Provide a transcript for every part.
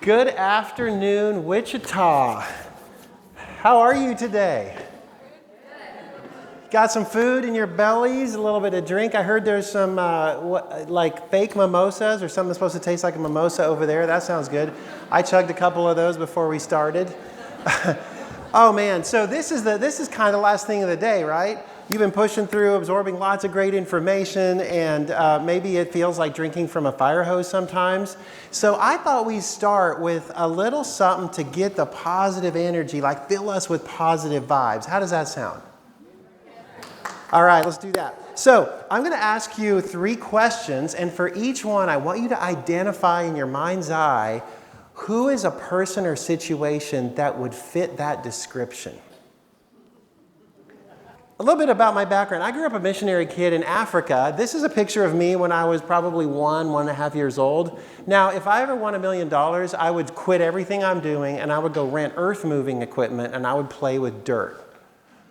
Good afternoon, Wichita. How are you today? Got some food in your bellies, a little bit of drink. I heard there's some like fake mimosas or something supposed to taste like a mimosa over there. That sounds good. I chugged a couple of those before we started. Oh man, so this is kind of the last thing of the day, right? You've been pushing through, absorbing lots of great information, and maybe it feels like drinking from a fire hose sometimes. So I thought we'd start with a little something to get the positive energy, like fill us with positive vibes. How does that sound? All right, let's do that. So I'm going to ask you 3 questions, and for each one, I want you to identify in your mind's eye who is a person or situation that would fit that description. A little bit about my background. I grew up a missionary kid in Africa. This is a picture of me when I was probably 1.5 years old. Now, if I ever won $1 million, I would quit everything I'm doing and I would go rent earth moving equipment and I would play with dirt.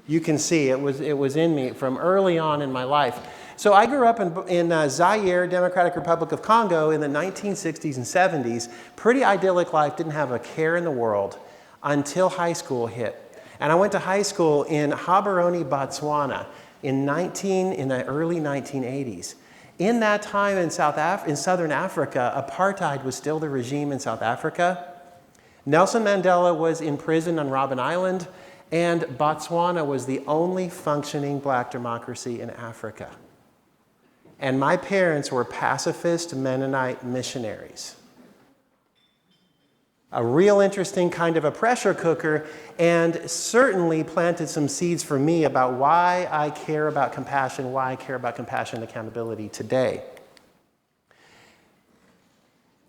You can see it was in me from early on in my life. So I grew up in Zaire, Democratic Republic of Congo in the 1960s and 70s. Pretty idyllic life, didn't have a care in the world until high school hit. And I went to high school in Gaborone, Botswana in the early 1980s. In that time in Southern Africa, apartheid was still the regime in South Africa. Nelson Mandela was in prison on Robben Island, and Botswana was the only functioning black democracy in Africa. And my parents were pacifist Mennonite missionaries. A real interesting kind of a pressure cooker, and certainly planted some seeds for me about why I care about compassion and accountability today.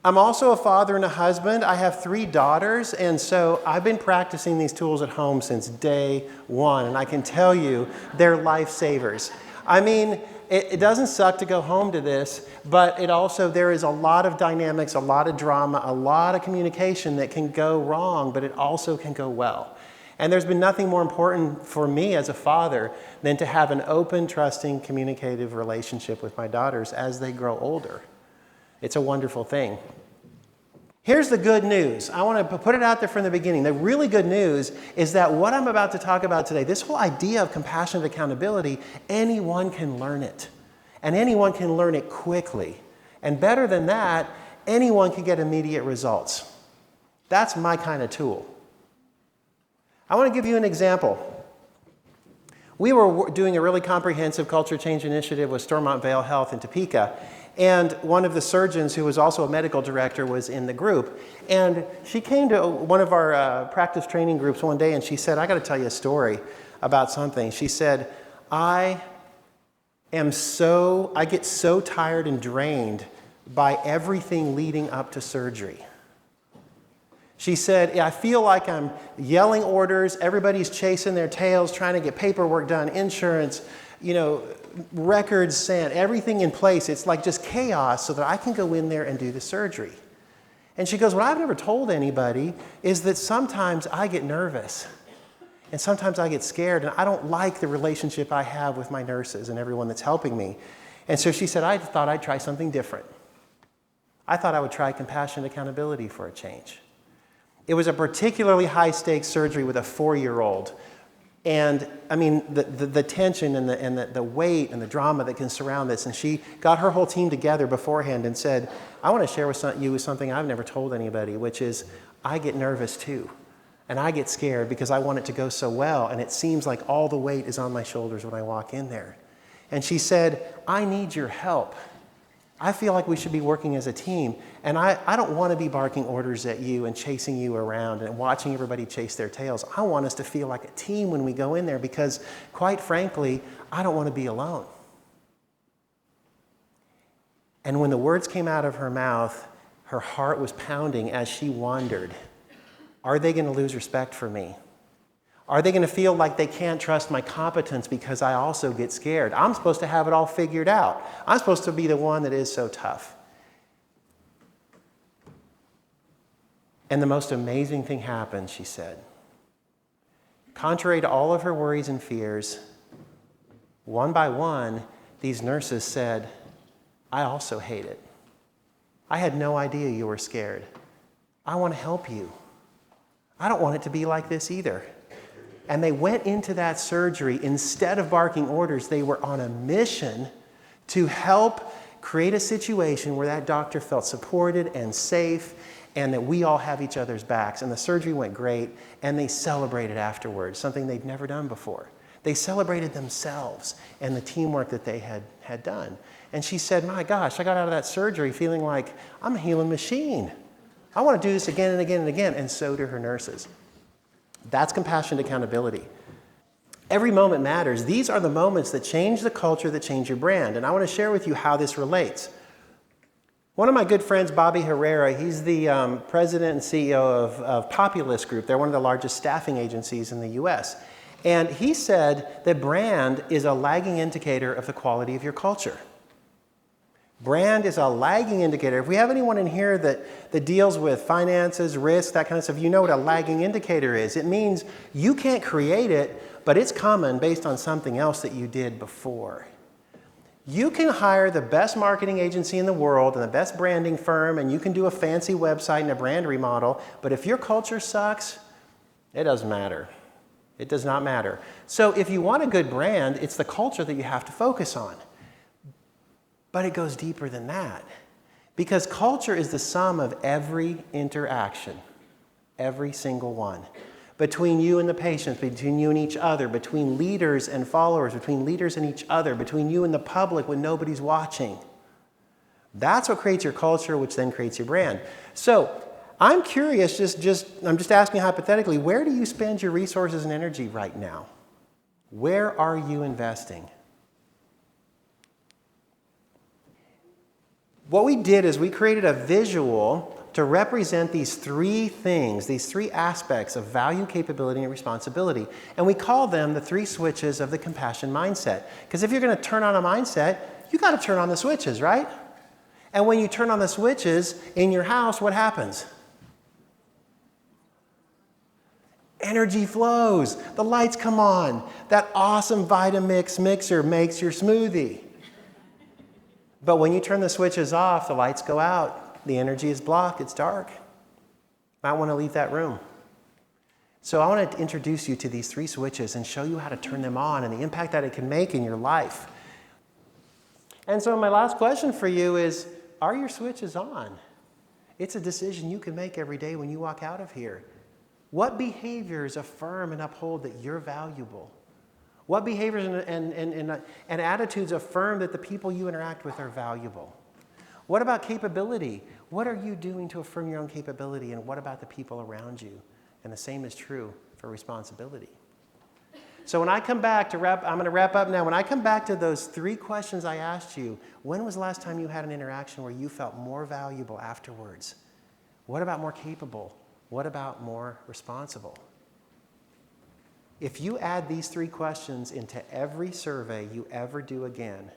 I'm also a father and a husband. I have 3 daughters, and so I've been practicing these tools at home since day one, and I can tell you they're lifesavers. I mean, it doesn't suck to go home to this, but there is a lot of dynamics, a lot of drama, a lot of communication that can go wrong, but it also can go well. And there's been nothing more important for me as a father than to have an open, trusting, communicative relationship with my daughters as they grow older. It's a wonderful thing. Here's the good news. I want to put it out there from the beginning. The really good news is that what I'm about to talk about today, this whole idea of compassionate accountability, anyone can learn it. And anyone can learn it quickly. And better than that, anyone can get immediate results. That's my kind of tool. I want to give you an example. We were doing a really comprehensive culture change initiative with Stormont Vale Health in Topeka. And one of the surgeons, who was also a medical director, was in the group. And she came to one of our practice training groups one day and she said, I got to tell you a story about something. She said, I get so tired and drained by everything leading up to surgery. She said, I feel like I'm yelling orders, everybody's chasing their tails, trying to get paperwork done, insurance, records sent, everything in place. It's like just chaos so that I can go in there and do the surgery. And she goes, what I've never told anybody is that sometimes I get nervous and sometimes I get scared and I don't like the relationship I have with my nurses and everyone that's helping me. And so she said, I thought I'd try something different. I thought I would try compassion and accountability for a change. It was a particularly high-stakes surgery with a 4-year-old. And I mean, the tension and the weight and the drama that can surround this. And she got her whole team together beforehand and said, I want to share with you something I've never told anybody, which is I get nervous too. And I get scared because I want it to go so well. And it seems like all the weight is on my shoulders when I walk in there. And she said, I need your help. I feel like we should be working as a team. And I don't want to be barking orders at you and chasing you around and watching everybody chase their tails. I want us to feel like a team when we go in there because, quite frankly, I don't want to be alone. And when the words came out of her mouth, her heart was pounding as she wondered, are they going to lose respect for me? Are they going to feel like they can't trust my competence because I also get scared? I'm supposed to have it all figured out. I'm supposed to be the one that is so tough. And the most amazing thing happened, she said. Contrary to all of her worries and fears, one by one, these nurses said, I also hate it. I had no idea you were scared. I want to help you. I don't want it to be like this either. And they went into that surgery, instead of barking orders, they were on a mission to help create a situation where that doctor felt supported and safe and that we all have each other's backs. And the surgery went great, and they celebrated afterwards, something they'd never done before. They celebrated themselves and the teamwork that they had done. And she said, my gosh, I got out of that surgery feeling like I'm a healing machine. I want to do this again and again and again. And so do her nurses. That's compassionate accountability. Every moment matters. These are the moments that change the culture, that change your brand. And I want to share with you how this relates. One of my good friends, Bobby Herrera, he's the president and CEO of Populous Group. They're one of the largest staffing agencies in the US. And he said that brand is a lagging indicator of the quality of your culture. Brand is a lagging indicator. If we have anyone in here that deals with finances, risk, that kind of stuff, you know what a lagging indicator is. It means you can't create it, but it's coming based on something else that you did before. You can hire the best marketing agency in the world and the best branding firm, and you can do a fancy website and a brand remodel, but if your culture sucks, it doesn't matter. It does not matter. So if you want a good brand, it's the culture that you have to focus on. But it goes deeper than that, because culture is the sum of every interaction, every single one. Between you and the patients, between you and each other, between leaders and followers, between leaders and each other, between you and the public when nobody's watching. That's what creates your culture, which then creates your brand. So I'm curious, I'm just asking hypothetically, where do you spend your resources and energy right now? Where are you investing? What we did is we created a visual to represent these three things, these three aspects of value, capability, and responsibility. And we call them the three switches of the compassion mindset. Because if you're going to turn on a mindset, you got to turn on the switches, right? And when you turn on the switches in your house, what happens? Energy flows. The lights come on. That awesome Vitamix mixer makes your smoothie. But when you turn the switches off, the lights go out. The energy is blocked. It's dark. I want to leave that room. So I want to introduce you to these three switches and show you how to turn them on and the impact that it can make in your life. And so my last question for you is, are your switches on? It's a decision you can make every day when you walk out of here. What behaviors affirm and uphold that you're valuable? What behaviors and attitudes affirm that the people you interact with are valuable? What about capability? What are you doing to affirm your own capability, and what about the people around you? And the same is true for responsibility. So when I come back I'm going to wrap up now. When I come back to those three questions I asked you, when was the last time you had an interaction where you felt more valuable afterwards? What about more capable? What about more responsible? If you add these three questions into every survey you ever do again,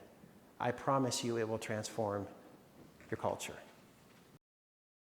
I promise you it will transform your culture.